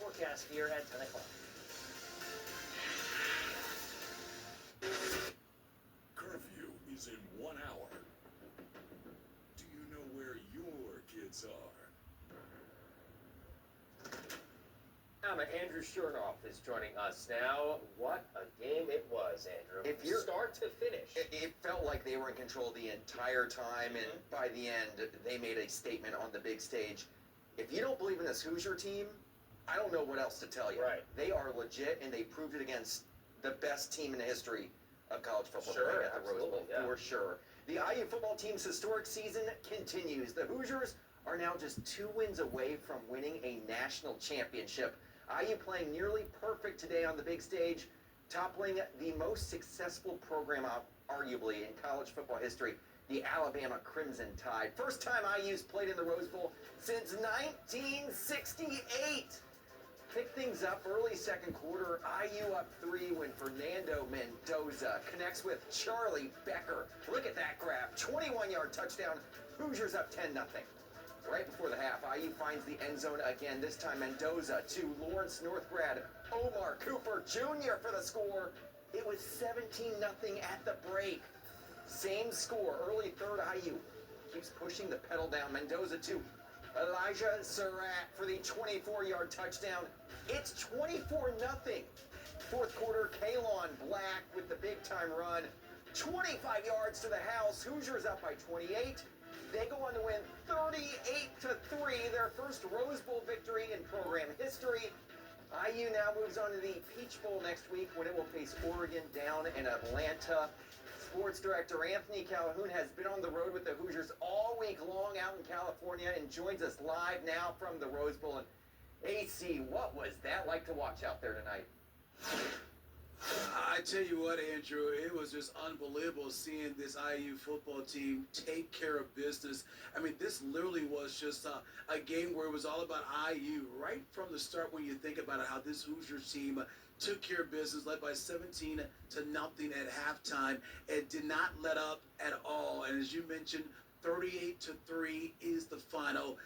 forecast here at 10 o'clock. Curfew is in 1 hour. Do you know where your kids are? Andrew Chernoff is joining us now. What a game it was, Andrew. If you're, start to finish. it felt like they were in control the entire time, and by the end, they made a statement on the big stage. If you don't believe in this Hoosier team, I don't know what else to tell you. Right. They are legit, and they proved it against the best team in the history of college football Sure, at the Rose Bowl, yeah. for sure. The IU football team's historic season continues. The Hoosiers are now just 2 wins away from winning a national championship. IU playing nearly perfect today on the big stage, toppling the most successful program arguably in college football history, the Alabama Crimson Tide. First time IU's played in the Rose Bowl since 1968. Pick things up early second quarter. IU up 3 when Fernando Mendoza connects with Charlie Becker. Look at that grab. 21-yard touchdown. Hoosiers up 10-0. Right before the half, IU finds the end zone again. This time Mendoza to Lawrence North grad Omar Cooper Jr. for the score. It was 17-0 at the break. Same score. Early third, IU keeps pushing the pedal down. Mendoza to Elijah Surratt for the 24-yard touchdown. It's 24-0. Fourth quarter, Kalon Black with the big-time run. 25 yards to the house. Hoosiers up by 28. They go on to win 38-3, their first Rose Bowl victory in program history. IU now moves on to the Peach Bowl next week when it will face Oregon down in Atlanta. Sports director Anthony Calhoun has been on the road with the Hoosiers all week long out in California and joins us live now from the Rose Bowl. And AC, what was that like to watch out there tonight? I tell you what, Andrew, it was just unbelievable seeing this IU football team take care of business. I mean, this literally was just a game where it was all about IU right from the start when you think about it, how this Hoosiers team took care of business, led by 17-0 at halftime, and did not let up at all. And as you mentioned, 38-3 is the final.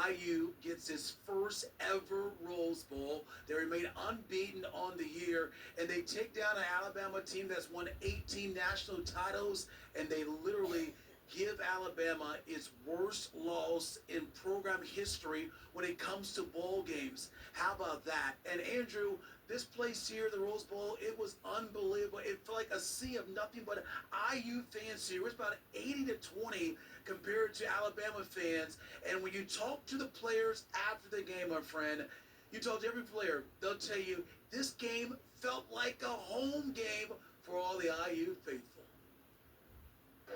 IU gets its first ever Rose Bowl. They remain unbeaten on the year, and they take down an Alabama team that's won 18 national titles, and they literally give Alabama its worst loss in program history when it comes to bowl games. How about that? And Andrew, this place here, the Rose Bowl, it was unbelievable. It felt like a sea of nothing but IU fans here. It was about 80-20 compared to Alabama fans. And when you talk to the players after the game, my friend, you talk to every player, they'll tell you this game felt like a home game for all the IU faithful.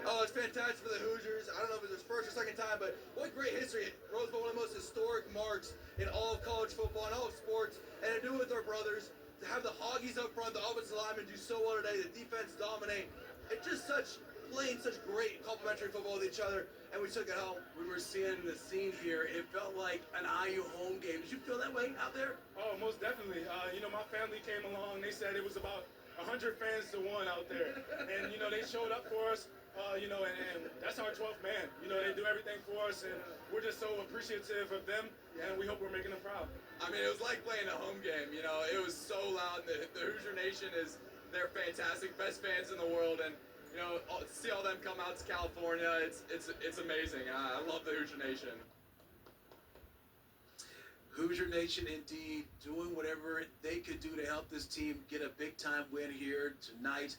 Oh, it's fantastic for the Hoosiers. I don't know if it's his first or second time, but what great history. Rose Bowl, one of the most historic marks in all of college football and all of sports. And to do it with our brothers, to have the Hoggies up front, the offensive linemen do so well today, the defense dominate. It's just playing such great complementary football with each other, and we took it home. We were seeing the scene here. It felt like an IU home game. Did you feel that way out there? Oh, most definitely. My family came along. They said it was about 100 fans to 1 out there. And, they showed up for us, and that's our 12th man. They do everything for us, and we're just so appreciative of them, and we hope we're making them proud. I mean, it was like playing a home game. It was so loud. The Hoosier Nation they're fantastic, best fans in the world, and see all them come out to California, it's amazing. I love the Hoosier Nation. Hoosier Nation indeed doing whatever they could do to help this team get a big-time win here tonight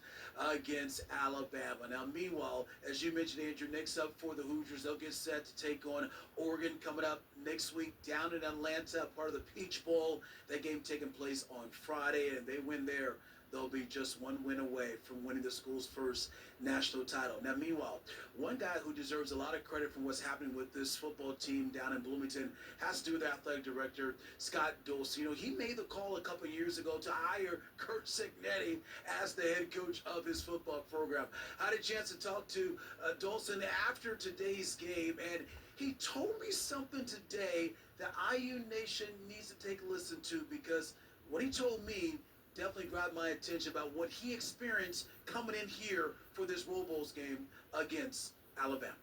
against Alabama. Now, meanwhile, as you mentioned, Andrew, next up for the Hoosiers, they'll get set to take on Oregon coming up next week down in Atlanta, part of the Peach Bowl. That game taking place on Friday, and they win there. They'll be just 1 win away from winning the school's first national title. Now, meanwhile, one guy who deserves a lot of credit for what's happening with this football team down in Bloomington has to do with the athletic director, Scott Dulce. He made the call a couple years ago to hire Kurt Cignetti as the head coach of his football program. I had a chance to talk to Dulce after today's game, and he told me something today that IU Nation needs to take a listen to, because what he told me definitely grabbed my attention about what he experienced coming in here for this Rose Bowl game against Alabama.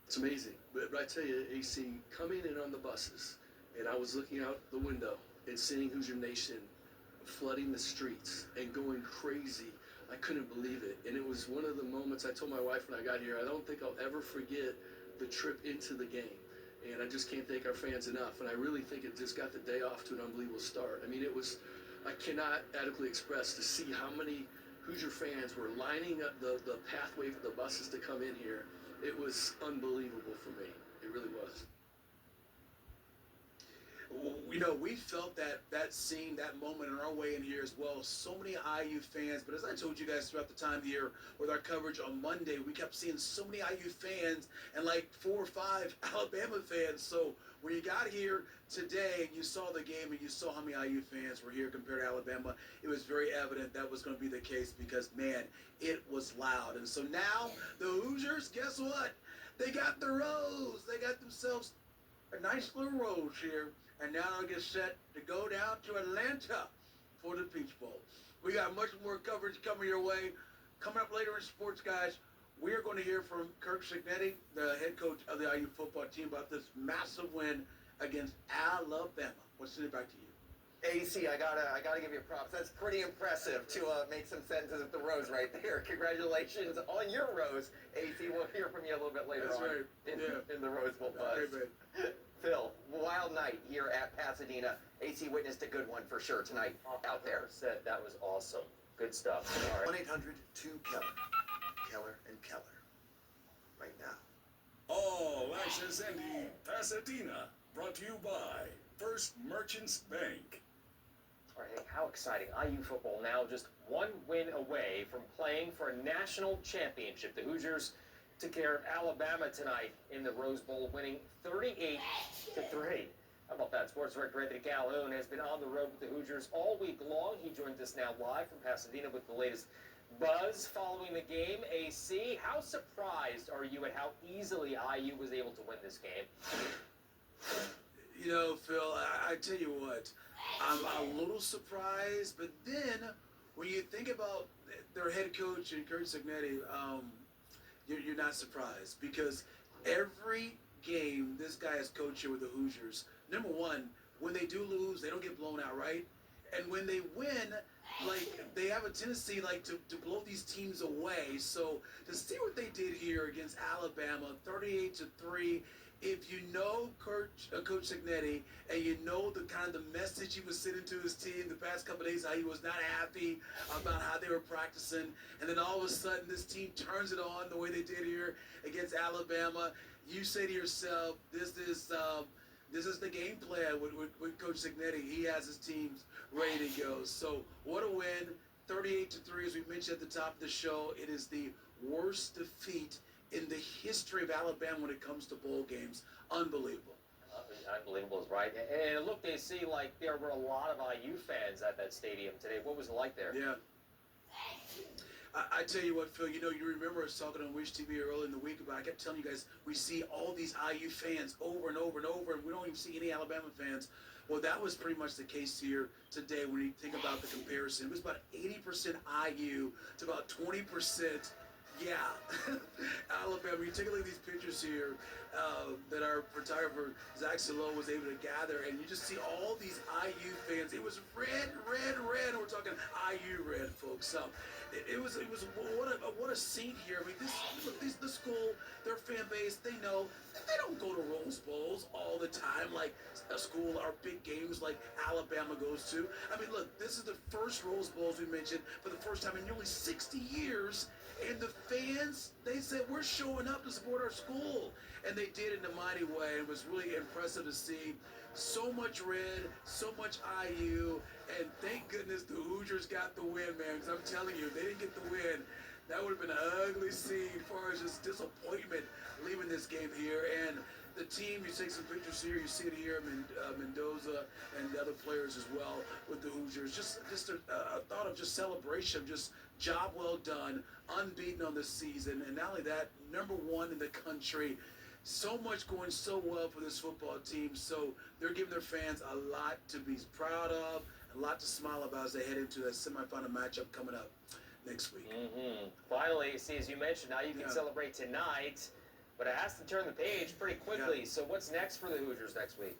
It's amazing. But I tell you, AC, coming in on the buses, and I was looking out the window, and seeing Hoosier Nation flooding the streets and going crazy. I couldn't believe it. And it was one of the moments I told my wife when I got here, I don't think I'll ever forget the trip into the game. And I just can't thank our fans enough. And I really think it just got the day off to an unbelievable start. I mean, I cannot adequately express to see how many Hoosier fans were lining up the pathway for the buses to come in here. It was unbelievable for me. It really was. You know, we felt that scene, that moment on our way in here as well. So many IU fans, but as I told you guys throughout the time of the year with our coverage on Monday, we kept seeing so many IU fans and like 4 or 5 Alabama fans. So when you got here today and you saw the game and you saw how many IU fans were here compared to Alabama, it was very evident that was going to be the case because, man, it was loud. And so now the Hoosiers, guess what? They got the Rose. They got themselves a nice little Rose here. And now they'll get set to go down to Atlanta for the Peach Bowl. We got much more coverage coming your way. Coming up later in sports, guys, we are going to hear from Kirk Cignetti, the head coach of the IU football team, about this massive win against Alabama. We'll send it back to you. AC, I gotta give you props. That's pretty impressive to make some sentences at the Rose right there. Congratulations on your Rose, AC. We'll hear from you a little bit later That's on right. in the Rose Bowl buzz. Okay, Phil, wild night here at Pasadena. AC witnessed a good one for sure tonight out there. Said that was awesome. Good stuff. All right. 1-800-2-KELLER. Keller and Keller. Right now. All Access Indy Pasadena, brought to you by First Merchants Bank. All right, how exciting. IU football now just one win away from playing for a national championship. The Hoosiers took care of Alabama tonight in the Rose Bowl, winning 38-3. How about that? Sports Director Anthony Calhoun has been on the road with the Hoosiers all week long. He joins us now live from Pasadena with the latest buzz following the game. AC, how surprised are you at how easily IU was able to win this game? You know, Phil, I tell you what, I'm a little surprised, but then when you think about their head coach and Kurt Cignetti, you're not surprised because every game this guy has coached here with the Hoosiers, number one, when they do lose, they don't get blown out, right? And when they win, like, they have a tendency, like, to blow these teams away. So to see what they did here against Alabama, 38-3, if you know Coach Cignetti and you know the kind of the message he was sending to his team the past couple of days, how he was not happy about how they were practicing, and then all of a sudden this team turns it on the way they did here against Alabama, you say to yourself, this is the game plan with Coach Cignetti. He has his teams ready to go. So what a win, 38-3, as we mentioned at the top of the show. It is the worst defeat in the history of Alabama when it comes to bowl games. Unbelievable. Unbelievable is right. And it looked, they see like there were a lot of IU fans at that stadium today. What was it like there? Yeah. I tell you what, Phil, you know, you remember us talking on Wish TV earlier in the week about, I kept telling you guys, we see all these IU fans over and over and over, and we don't even see any Alabama fans. Well, that was pretty much the case here today when you think about the comparison. It was about 80% IU to about 20%. Yeah, Alabama. You take a look at these pictures here that our photographer Zach Salo was able to gather, and you just see all these IU fans. It was red. We're talking IU red, folks. So it was what a scene here. I mean, the school, their fan base, they know they don't go to Rose Bowls all the time like a school or big games like Alabama goes to. I mean, look, this is the first Rose Bowls we mentioned for the first time in nearly 60 years. And the fans, they said, we're showing up to support our school. And they did it in a mighty way. It was really impressive to see so much red, so much IU. And thank goodness the Hoosiers got the win, man. Because I'm telling you, if they didn't get the win, that would have been an ugly scene as far as just disappointment leaving this game here. And the team, you take some pictures here, you see it here, Mendoza and the other players as well with the Hoosiers. Just a thought of just celebration, just job well done, unbeaten on this season. And not only that, #1 in the country. So much going so well for this football team. So they're giving their fans a lot to be proud of, a lot to smile about as they head into that semifinal matchup coming up next week. Mm-hmm. Finally, see, as you mentioned, now you can celebrate tonight. But it has to turn the page pretty quickly. Yeah. So what's next for the Hoosiers next week?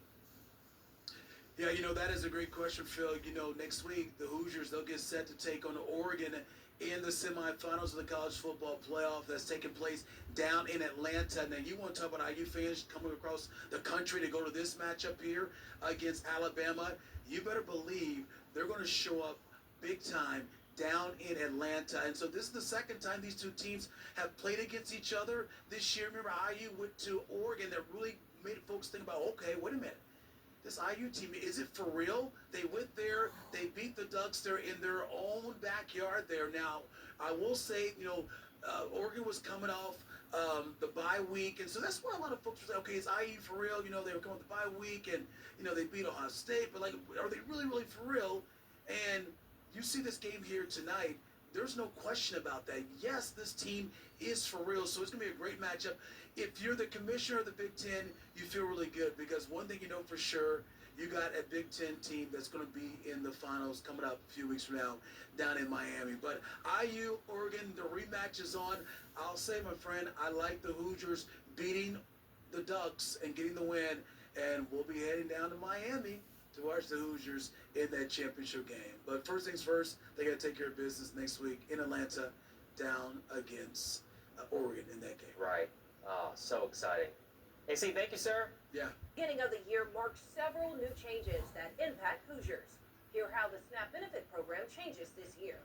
Yeah, that is a great question, Phil. Next week, the Hoosiers, they'll get set to take on Oregon in the semifinals of the college football playoff that's taking place down in Atlanta. Now, you want to talk about IU fans coming across the country to go to this matchup here against Alabama. You better believe they're going to show up big time down in Atlanta. And so this is the second time these two teams have played against each other this year. Remember, IU went to Oregon. That really made folks think about, okay, wait a minute. This IU team, is it for real? They went there, they beat the Ducks there in their own backyard there. Now, I will say, Oregon was coming off the bye week, and so that's why a lot of folks were saying, okay, is IU for real? They were coming off the bye week, and, they beat Ohio State, but, are they really, really for real? And you see this game here tonight, there's no question about that. Yes, this team is for real, so it's going to be a great matchup. If you're the commissioner of the Big Ten, you feel really good because one thing you know for sure, you got a Big Ten team that's going to be in the finals coming up a few weeks from now down in Miami. But IU, Oregon, the rematch is on. I'll say, my friend, I like the Hoosiers beating the Ducks and getting the win, and we'll be heading down to Miami to watch the Hoosiers in that championship game. But first things first, they got to take care of business next week in Atlanta down against Oregon in that game. Right. Oh, so exciting. AC, thank you, sir. Yeah. Beginning of the year marks several new changes that impact Hoosiers. Hear how the SNAP benefit program changes this year.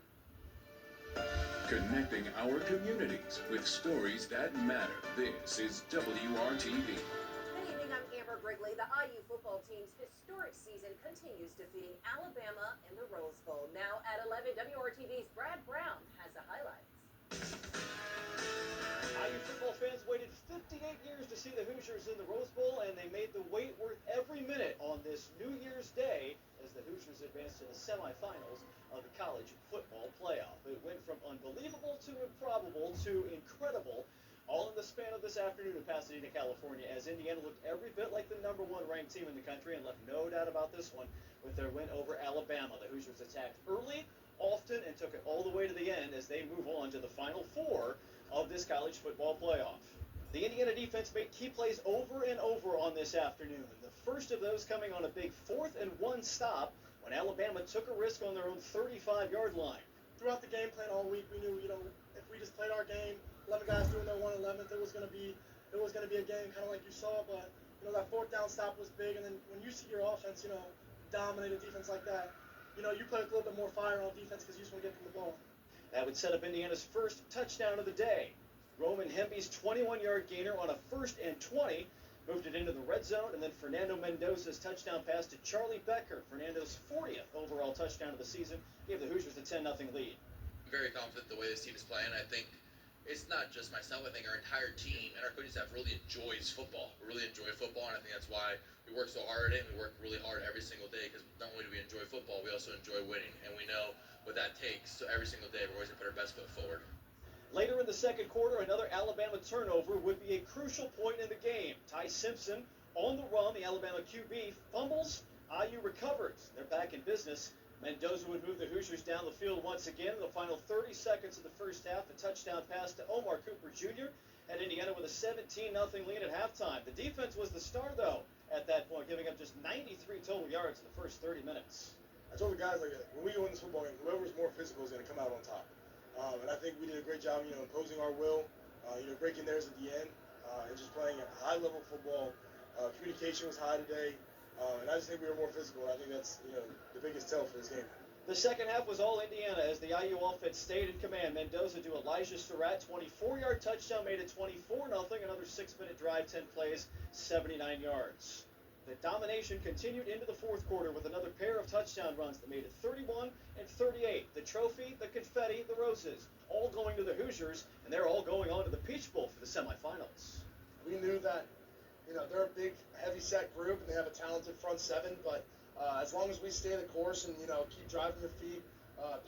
Connecting our communities with stories that matter. This is WRTV. Good evening, I'm Amber Grigley. The IU football team's historic season continues defeating Alabama in the Rose Bowl. Now at 11, WRTV's Brad Brown has the highlights. IU football fans waited 58 years to see the Hoosiers in the Rose Bowl, and they made the wait worth every minute on this New Year's Day as the Hoosiers advanced to the semifinals of the college football playoff. It went from unbelievable to improbable to incredible, all in the span of this afternoon in Pasadena, California, as Indiana looked every bit like the #1 ranked team in the country and left no doubt about this one with their win over Alabama. The Hoosiers attacked early, often, and took it all the way to the end as they move on to the Final Four of this college football playoff. The Indiana defense made key plays over and over on this afternoon. The first of those coming on a big 4th-and-1 stop when Alabama took a risk on their own 35-yard line. Throughout the game plan all week, we knew, if we just played our game, 11 guys doing their 111th, it was going to be a game kind of like you saw. But that 4th down stop was big, and then when you see your offense, dominate a defense like that, you play with a little bit more fire on defense because you just want to get them the ball. That would set up Indiana's first touchdown of the day. Roman Hemby's 21-yard gainer on a 1st-and-20 moved it into the red zone, and then Fernando Mendoza's touchdown pass to Charlie Becker, Fernando's 40th overall touchdown of the season, gave the Hoosiers a 10-0 lead. I'm very confident the way this team is playing. I think it's not just myself. I think our entire team and our coaching staff really enjoys football. We really enjoy football, and I think that's why we work so hard at it, and we work really hard every single day because not only do we enjoy football, we also enjoy winning, and we know what that takes. So every single day, we're always going to put our best foot forward. Later in the second quarter, another Alabama turnover would be a crucial point in the game. Ty Simpson on the run, the Alabama QB fumbles, IU recovers. They're back in business. Mendoza would move the Hoosiers down the field once again in the final 30 seconds of the first half. The touchdown pass to Omar Cooper Jr. had Indiana with a 17-0 lead at halftime. The defense was the star, though, at that point, giving up just 93 total yards in the first 30 minutes. I told the guys, when we go in this football game, whoever's more physical is going to come out on top. And I think we did a great job, imposing our will, breaking theirs at the end, and just playing a high-level football. Communication was high today, and I just think we were more physical. I think that's, the biggest tell for this game. The second half was all Indiana as the IU offense stayed in command. Mendoza to Elijah Surratt, 24-yard touchdown, made it 24-0. Another 6-minute drive, 10 plays, 79 yards. The domination continued into the fourth quarter with another pair of touchdown runs that made it 31 and 38. The trophy, the confetti, the roses, all going to the Hoosiers, and they're all going on to the Peach Bowl for the semifinals. We knew that, they're a big, heavy-set group, and they have a talented front seven, but as long as we stay the course and, keep driving the feet,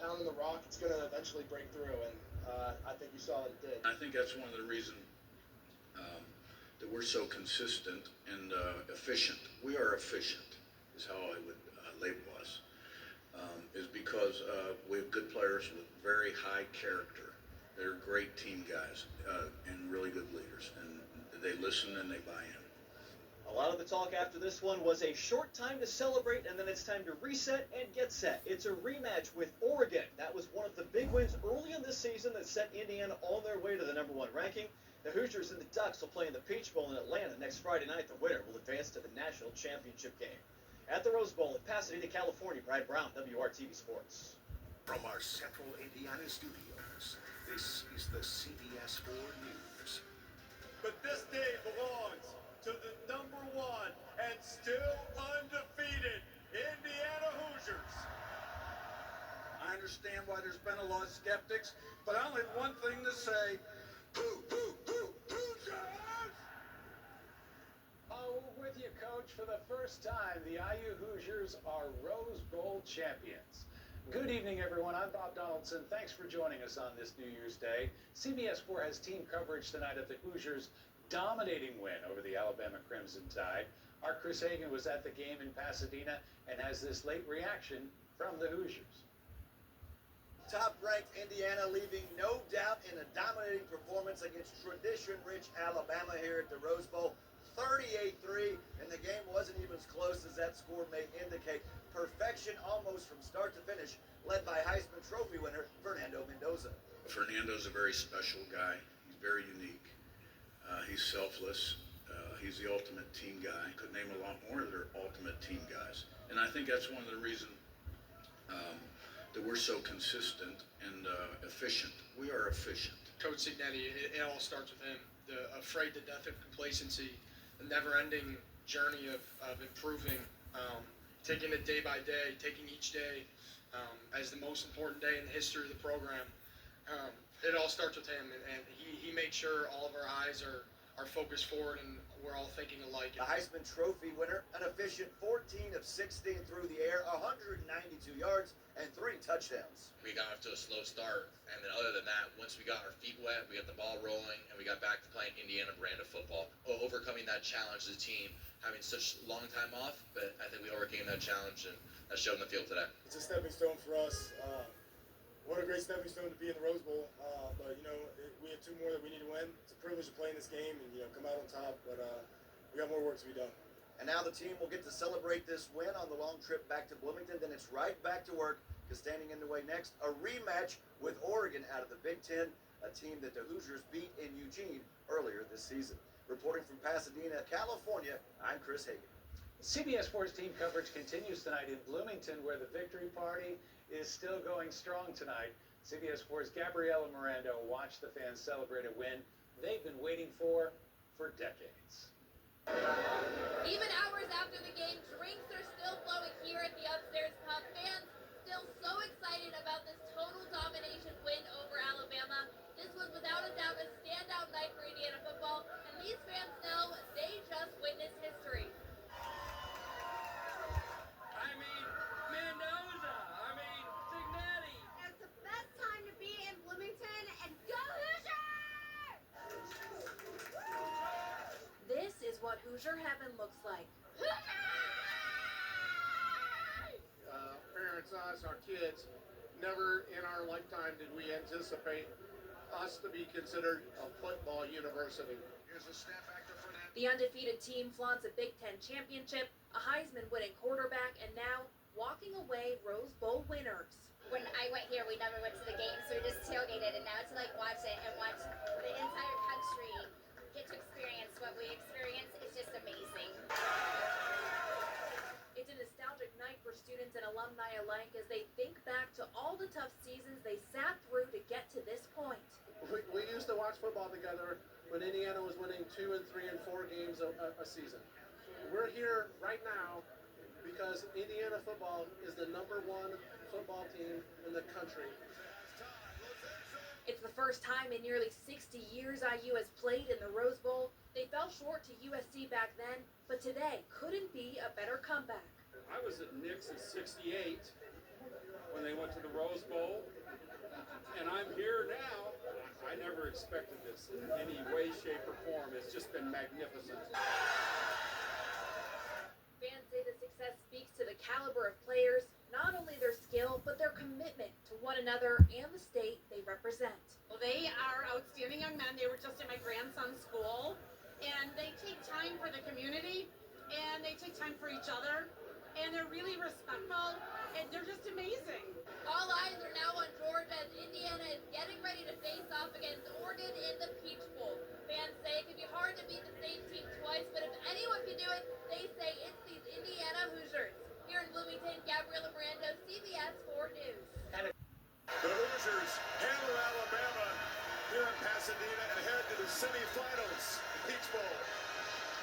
pounding the rock, it's going to eventually break through, and I think you saw that it did. I think that's one of the reasons that we're so consistent and efficient. We are efficient, is how I would label us, is because we have good players with very high character. They're great team guys and really good leaders, and they listen and they buy in. A lot of the talk after this one was a short time to celebrate, and then it's time to reset and get set. It's a rematch with Oregon. That was one of the big wins early in this season that set Indiana on their way to the #1 ranking. The Hoosiers and the Ducks will play in the Peach Bowl in Atlanta next Friday night. The winner will advance to the national championship game. At the Rose Bowl in Pasadena, California, Brad Brown, WRTV Sports. From our central Indiana studios, this is the CBS 4 News. But this day belongs to the #1 and still undefeated Indiana Hoosiers. I understand why there's been a lot of skeptics, but I only have one thing to say. Hoosiers! Oh, with you, Coach. For the first time, the IU Hoosiers are Rose Bowl champions. Good evening, everyone. I'm Bob Donaldson. Thanks for joining us on this New Year's Day. CBS 4 has team coverage tonight of the Hoosiers' dominating win over the Alabama Crimson Tide. Our Chris Hagan was at the game in Pasadena and has this late reaction from the Hoosiers. Top-ranked Indiana leaving no doubt in a dominating performance against tradition-rich Alabama here at the Rose Bowl. 38-3, and the game wasn't even as close as that score may indicate. Perfection almost from start to finish, led by Heisman Trophy winner Fernando Mendoza. Fernando's a very special guy. He's very unique. He's selfless. He's the ultimate team guy. Could name a lot more that are ultimate team guys. And I think that's one of the reasons that we're so consistent and efficient. We are efficient. Coach Signetti, it all starts with him. The afraid to death of complacency, the never-ending journey of improving, taking it day by day, taking each day as the most important day in the history of the program. It all starts with him, and he made sure all of our eyes are focused forward and we're all thinking alike. The Heisman Trophy winner, an efficient 14 of 16 through the air, 192 yards, and 3 touchdowns. We got off to a slow start, and then other than that, once we got our feet wet, we got the ball rolling, and we got back to playing Indiana brand of football. Overcoming that challenge as a team, having such long time off, but I think we overcame that challenge, and that showed in the field today. It's a stepping stone for us. What a great stepping stone to be in the Rose Bowl. But, we have 2 more that we need to win. It's a privilege to play in this game and, come out on top. But we got more work to be done. And now the team will get to celebrate this win on the long trip back to Bloomington. Then it's right back to work, because standing in the way next, a rematch with Oregon out of the Big Ten, a team that the Hoosiers beat in Eugene earlier this season. Reporting from Pasadena, California, I'm Chris Hagan. CBS 4's team coverage continues tonight in Bloomington, where the victory party is still going strong tonight. CBS 4's Gabriela Mirando watched the fans celebrate a win they've been waiting for decades. Even hours after the game, drinks are still flowing here at the upstairs pub. Fans still so excited about this total domination win over Alabama. This was without a doubt a standout night for Indiana football, and these fans know they just witnessed history. I mean, Mendoza. I mean, Signetti. It's the best time to be in Bloomington, and go Hoosiers! This is what Hoosier heaven looks like. Parents, us, our kids, never in our lifetime did we anticipate us to be considered a football university. Here's a snap back to Fernando. The undefeated team flaunts a Big Ten championship, a Heisman-winning quarterback, and now walking away Rose Bowl winners. When I went here, we never went to the game, so we just tailgated, and now to watch it and watch the entire country get to experience what we experienced is just amazing. It's a nostalgic night for students and alumni alike as they think back to all the tough seasons they sat through to get to this point. We used to watch football together when Indiana was winning 2 and 3 and 4 games a season. We're here right now because Indiana football is the #1 football team in the country. It's the first time in nearly 60 years IU has played in the Rose Bowl. They fell short to USC back then, but today couldn't be a better comeback. I was at Knicks in '68 when they went to the Rose Bowl, and I'm here now. I never expected this in any way, shape, or form. It's just been magnificent. Fans say the success speaks to the caliber of players, not only their skill, but their commitment to one another and the state they represent. Well, they are outstanding young men. They were just in my grandson's school, and they take time for the community. and they take time for each other, and they're really respectful, and they're just amazing. All eyes are now on Georgia as Indiana is getting ready to face off against Oregon in the Peach Bowl. Fans say it can be hard to beat the same team twice, but if anyone can do it, they say it's these Indiana Hoosiers. Here in Bloomington, Gabriela Miranda, CBS 4 News. The Hoosiers handle Alabama here in Pasadena and head to the semifinals. Peach Bowl.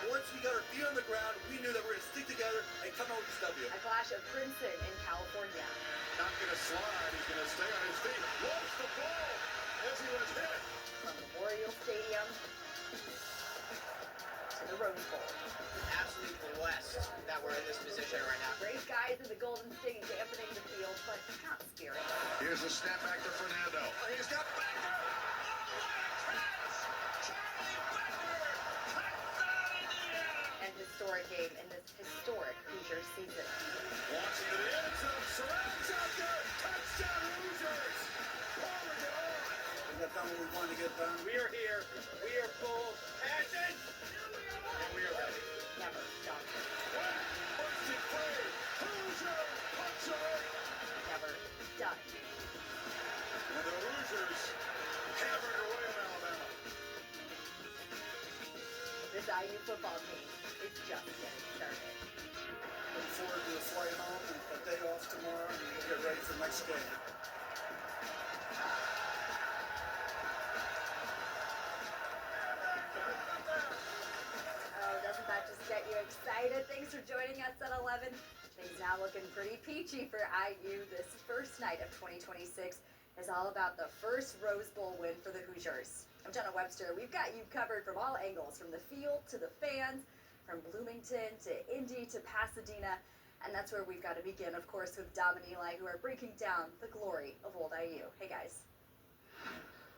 Once we got our feet on the ground, we knew that we were going to stick together and come out with this W. A clash of Princeton in California. Not going to slide. He's going to stay on his feet. Lost the ball as he was hit. From Memorial Stadium to the Rose Bowl. Absolutely blessed that we're in this position right now. Great guys in the Golden State dampening the field, but not scary. Here's a snap back to Fernando. He's got Becker. An historic game in this historic Hoosier season. Launching to the end zone. Surrounds out there. Touchdown Hoosiers. Pouring it on. We got done what we wanted to get done. We are here. We are full passion. And we are ready. Never done. First and free. Hoosier puncher. Never done. And the Hoosiers hammered away on Alabama. This IU football team is just getting started. Looking forward to the flight home and a day off tomorrow, and we'll get ready for the next game. Oh, doesn't that just get you excited? Thanks for joining us at 11. Things now looking pretty peachy for IU. This first night of 2026 is all about the first Rose Bowl win for the Hoosiers. I'm Jenna Webster. We've got you covered from all angles, from the field to the fans, from Bloomington to Indy to Pasadena. And that's where we've got to begin, of course, with Dom and Eli, who are breaking down the glory of old IU. Hey, guys.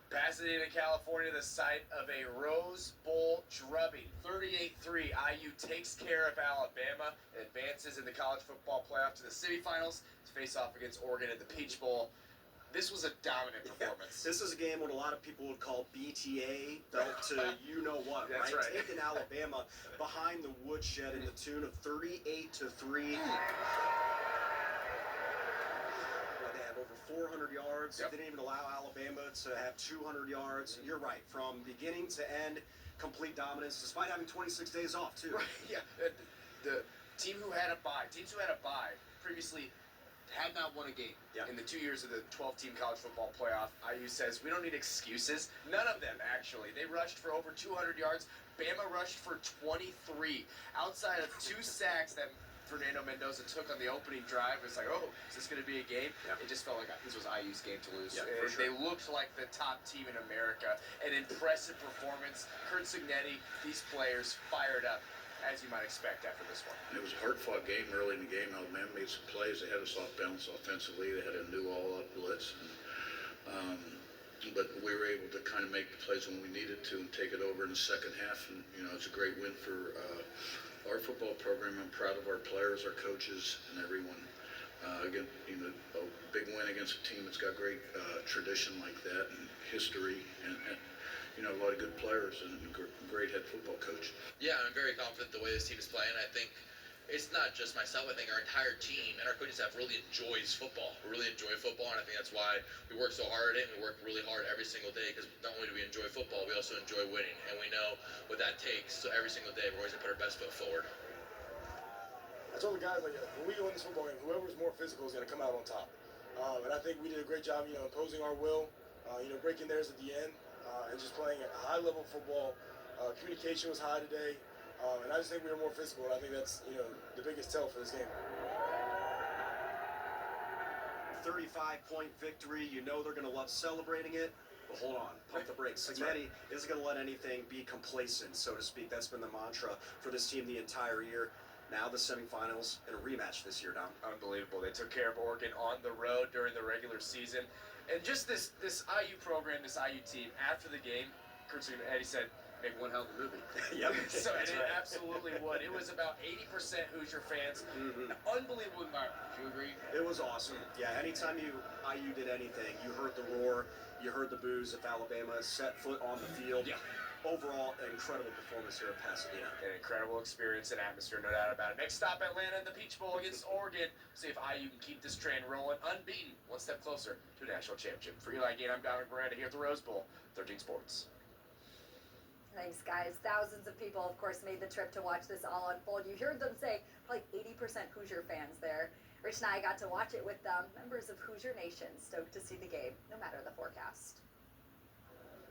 Pasadena, California, the site of a Rose Bowl drubbing. 38-3, IU takes care of Alabama and advances in the college football playoff to the semifinals to face off against Oregon in the Peach Bowl. This was a dominant performance. This is a game what a lot of people would call BTA, belt to you-know-what, That's right. Taking Alabama behind the woodshed in the tune of 38-3. They had over 400 yards. Yep. They didn't even allow Alabama to have 200 yards. You're right. From beginning to end, complete dominance, despite having 26 days off, too. Right, yeah. The teams who had a bye previously had not won a game in the 2 years of the 12-team college football playoff. IU says, we don't need excuses. None of them, actually. They rushed for over 200 yards. Bama rushed for 23. Outside of 2 sacks that Fernando Mendoza took on the opening drive, it's like, oh, is this going to be a game? It just felt like this was IU's game to lose. Yeah, for sure. They looked like the top team in America. An impressive performance. Kurt Signetti, these players fired up, as you might expect after this one. It was a hard-fought game early in the game. Alabama made some plays. They had us off balance offensively. They had a new all-up blitz. But we were able to kind of make the plays when we needed to and take it over in the second half. And, it's a great win for our football program. I'm proud of our players, our coaches, and everyone. Again, a big win against a team that's got great tradition like that and history and a lot of good players and a great head football coach. Yeah, I'm very confident the way this team is playing. I think it's not just myself. I think our entire team and our coaching staff really enjoys football. We really enjoy football, and I think that's why we work so hard at it, and we work really hard every single day, because not only do we enjoy football, we also enjoy winning, and we know what that takes. So every single day, we're always going to put our best foot forward. I told the guys, when we go in this football game, whoever's more physical is going to come out on top. And I think we did a great job, imposing our will, breaking theirs at the end, and just playing a high-level football. Communication was high today, and I just think we were more physical, and I think that's, the biggest tell for this game. 35-point victory. They're going to love celebrating it. But hold on, pump the brakes. Signetti isn't going to let anything be complacent, so to speak. That's been the mantra for this team the entire year. Now the semifinals and a rematch this year, Dom. Unbelievable. They took care of Oregon on the road during the regular season. And just this IU program, this IU team, after the game, Kurt Signetti said, make one hell of a movie. Yep. So it absolutely would. It was about 80% Hoosier fans. An unbelievable environment. Do you agree? It was awesome. Yeah, anytime IU did anything, you heard the roar, you heard the boos if Alabama set foot on the field. Yeah. overall, an incredible performance here at Pasadena. An incredible experience and atmosphere, no doubt about it. Next stop, Atlanta in the Peach Bowl against Oregon. See if IU can keep this train rolling unbeaten, one step closer to a national championship. For Eli Gain, I'm Dominic Miranda here at the Rose Bowl, 13 Sports. Thanks, guys. Thousands of people, of course, made the trip to watch this all unfold. You heard them say like 80% Hoosier fans there. Rich and I got to watch it with them, members of Hoosier Nation, stoked to see the game, no matter the forecast.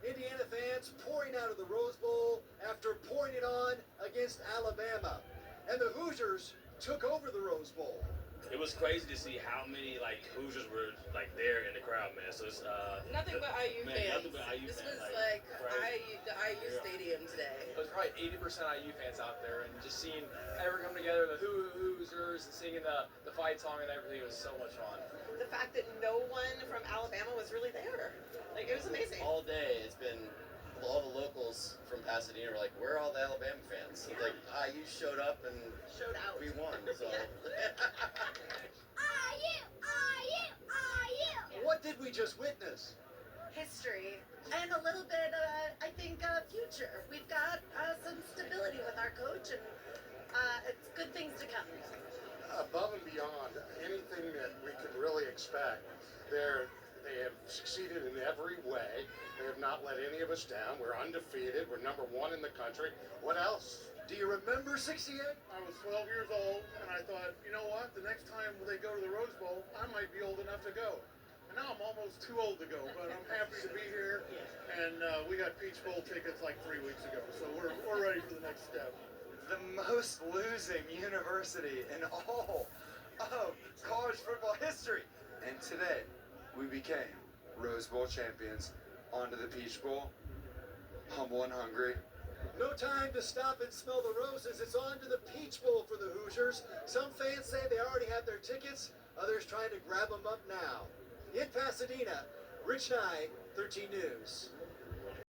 Indiana fans pouring out of the Rose Bowl after pouring it on against Alabama. And the Hoosiers took over the Rose Bowl. It was crazy to see how many Hoosiers were there in the crowd, man. So it's nothing but IU fans. Nothing but IU this fans. was the IU stadium today. It was probably 80% IU fans out there, and just seeing everyone come together, the Hoosiers, and singing the fight song and everything was so much fun. The fact that no one from Alabama was really there, it was amazing. All day, it's been all the locals from Pasadena were like, "Where are all the Alabama fans?" Yeah. Like, IU showed up and showed out. We won. So. What did we just witness? History and a little bit, I think, future. We've got some stability with our coach, and it's good things to come. Above and beyond anything that we could really expect, they have succeeded in every way. They have not let any of us down. We're undefeated. We're number one in the country. What else? Do you remember '68? I was 12 years old, and I thought, you know what? The next time they go to the Rose Bowl, I might be old enough to go. And now I'm almost too old to go, but I'm happy to be here. And we got Peach Bowl tickets like 3 weeks ago, so we're ready for the next step. The most losing university in all of college football history. And today, we became Rose Bowl champions. Onto the Peach Bowl. Humble and hungry. No time to stop and smell the roses. It's on to the Peach Bowl for the Hoosiers. Some fans say they already have their tickets. Others trying to grab them up now. In Pasadena, Rich Nye, 13 News.